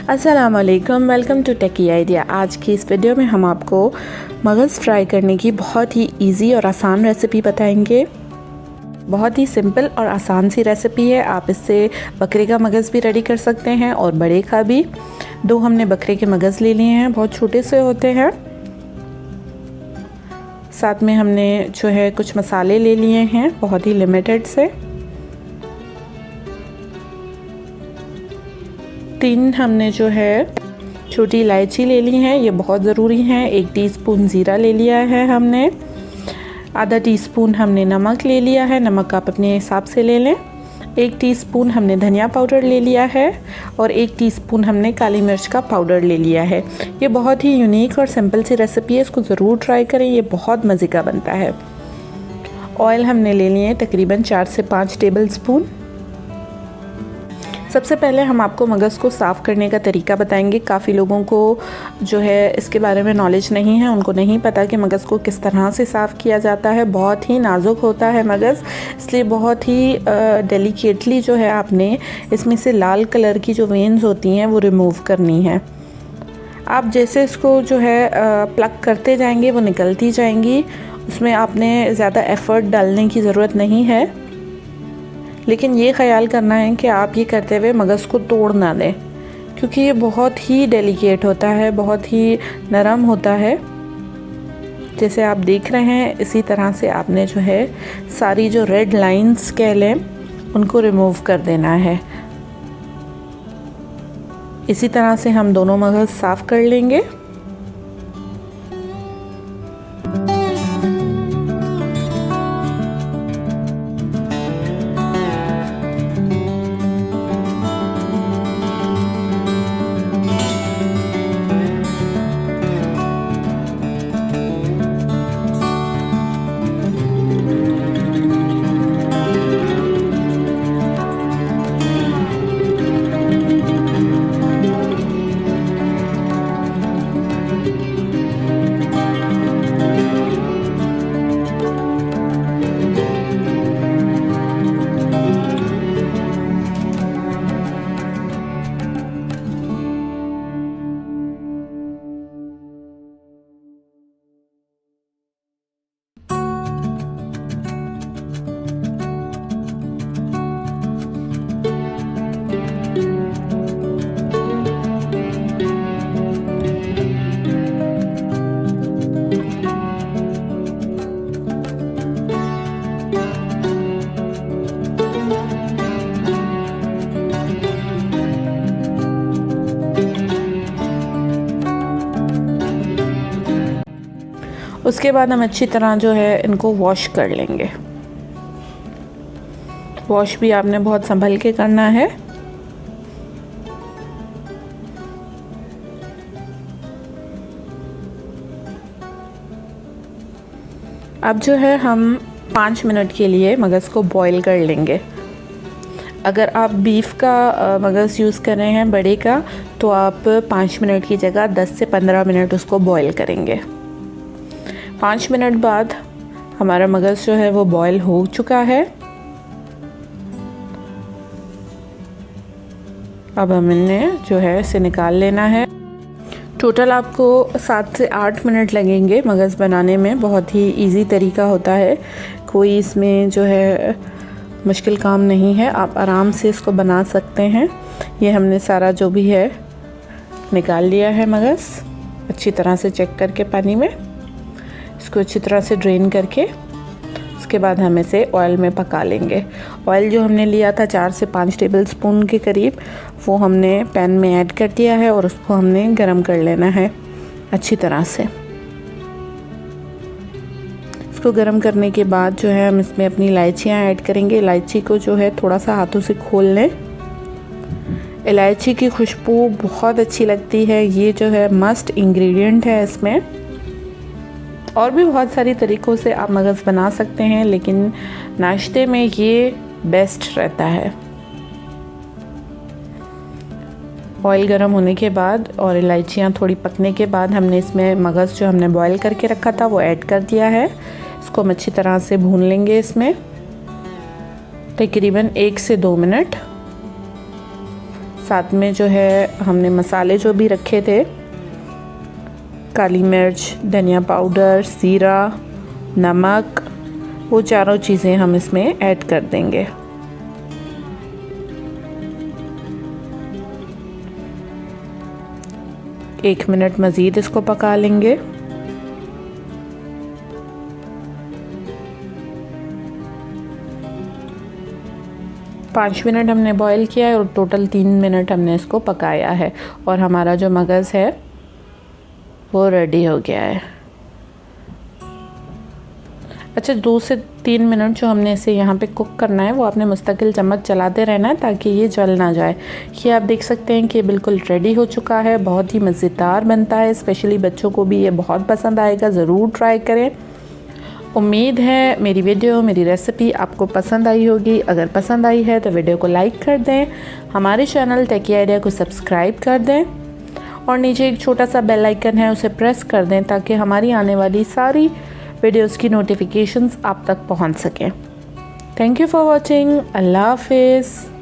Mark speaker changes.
Speaker 1: अस्सलामुअलैकुम, welcome to techy idea. आज की इस वीडियो में हम आपको मगज़ फ्राई करने की बहुत ही इजी और आसान रेसिपी बताएंगे। बहुत ही सिंपल और आसान सी रेसिपी है। आप इससे बकरे का मगज़ भी रेडी कर सकते हैं और बड़े का भी। दो हमने बकरे के मगज़ ले लिए हैं, बहुत छोटे से होते हैं। साथ में हमने जो है कुछ मसाले ले लिए हैं, बहुत ही लिमिटेड से। 3 हमने जो है छोटी इलायची ले ली है, ये बहुत ज़रूरी है। 1 टीस्पून ज़ीरा ले लिया है हमने। आधा टीस्पून हमने नमक ले लिया है, नमक आप अपने हिसाब से ले लें। 1 टीस्पून हमने धनिया पाउडर ले लिया है और 1 टीस्पून हमने काली मिर्च का पाउडर ले लिया है। ये बहुत ही यूनिक और सिंपल सी रेसिपी है, इसको ज़रूर ट्राई करें, ये बहुत मज़े का बनता है। ऑयल हमने ले लिए तकरीबन 4 से 5 टेबल स्पून। सबसे पहले हम आपको मगज़ को साफ़ करने का तरीका बताएंगे। काफ़ी लोगों को जो है इसके बारे में नॉलेज नहीं है, उनको नहीं पता कि मगज़ को किस तरह से साफ़ किया जाता है। बहुत ही नाजुक होता है मगज़, इसलिए बहुत ही डेलिकेटली जो है आपने इसमें से लाल कलर की जो वेन्स होती हैं वो रिमूव करनी है। आप जैसे इसको जो है प्लग करते जाएंगे वो निकलती जाएंगी, उसमें आपने ज़्यादा एफ़र्ट डालने की ज़रूरत नहीं है। लेकिन ये ख्याल करना है कि आप ये करते हुए मगज़ को तोड़ ना दें, क्योंकि ये बहुत ही डेलिकेट होता है, बहुत ही नरम होता है। जैसे आप देख रहे हैं इसी तरह से आपने जो है सारी जो रेड लाइंस कह लें उनको रिमूव कर देना है। इसी तरह से हम दोनों मगज़ साफ़ कर लेंगे। उसके बाद हम अच्छी तरह जो है इनको वॉश कर लेंगे। वॉश भी आपने बहुत संभल के करना है। अब जो है हम 5 मिनट के लिए मगज़ को बॉईल कर लेंगे। अगर आप बीफ का मगज़ यूज़ कर रहे हैं बड़े का, तो आप 5 मिनट की जगह 10 से 15 मिनट उसको बॉईल करेंगे। 5 मिनट बाद हमारा मगज़ जो है वो बॉईल हो चुका है। अब हमने जो है इसे निकाल लेना है। टोटल आपको 7 से 8 मिनट लगेंगे मगज़ बनाने में। बहुत ही इजी तरीका होता है, कोई इसमें जो है मुश्किल काम नहीं है, आप आराम से इसको बना सकते हैं। ये हमने सारा जो भी है निकाल लिया है मगज़, अच्छी तरह से चेक करके पानी में इसको अच्छी तरह से ड्रेन करके। उसके बाद हम इसे ऑयल में पका लेंगे। ऑयल जो हमने लिया था 4 से 5 टेबल स्पून के करीब, वो हमने पैन में ऐड कर दिया है और उसको हमने गरम कर लेना है अच्छी तरह से। इसको गरम करने के बाद जो है हम इसमें अपनी इलायचियाँ ऐड करेंगे। इलायची को जो है थोड़ा सा हाथों से खोल लें। इलायची की खुशबू बहुत अच्छी लगती है, ये जो है मस्ट इंग्रेडिएंट है इसमें। और भी बहुत सारी तरीक़ों से आप मगज़ बना सकते हैं, लेकिन नाश्ते में ये बेस्ट रहता है। ऑयल गर्म होने के बाद और इलायचियाँ थोड़ी पकने के बाद हमने इसमें मगज़ जो हमने बॉईल करके रखा था वो ऐड कर दिया है। इसको हम अच्छी तरह से भून लेंगे इसमें तकरीबन 1 से 2 मिनट। साथ में जो है हमने मसाले जो भी रखे थे, काली मिर्च, धनिया पाउडर, ज़ीरा, नमक, वो चारों चीज़ें हम इसमें ऐड कर देंगे। एक मिनट मज़ीद इसको पका लेंगे। पाँच मिनट हमने बॉईल किया है और टोटल 3 मिनट हमने इसको पकाया है और हमारा जो मगज़ है वो रेडी हो गया है। अच्छा, 2 से 3 मिनट जो हमने इसे यहाँ पे कुक करना है वो आपने मुस्तकिल चम्मच चलाते रहना है ताकि ये जल ना जाए। ये आप देख सकते हैं कि बिल्कुल रेडी हो चुका है। बहुत ही मज़ेदार बनता है, स्पेशली बच्चों को भी ये बहुत पसंद आएगा। ज़रूर ट्राई करें। उम्मीद है मेरी वीडियो, मेरी रेसिपी आपको पसंद आई होगी। अगर पसंद आई है तो वीडियो को लाइक कर दें, हमारे चैनल टेकी आइडिया को सब्सक्राइब कर दें और नीचे एक छोटा सा बेल आइकन है, उसे प्रेस कर दें ताकि हमारी आने वाली सारी वीडियोस की नोटिफिकेशंस आप तक पहुंच सकें। Thank you for watching. अल्लाह हाफिज़।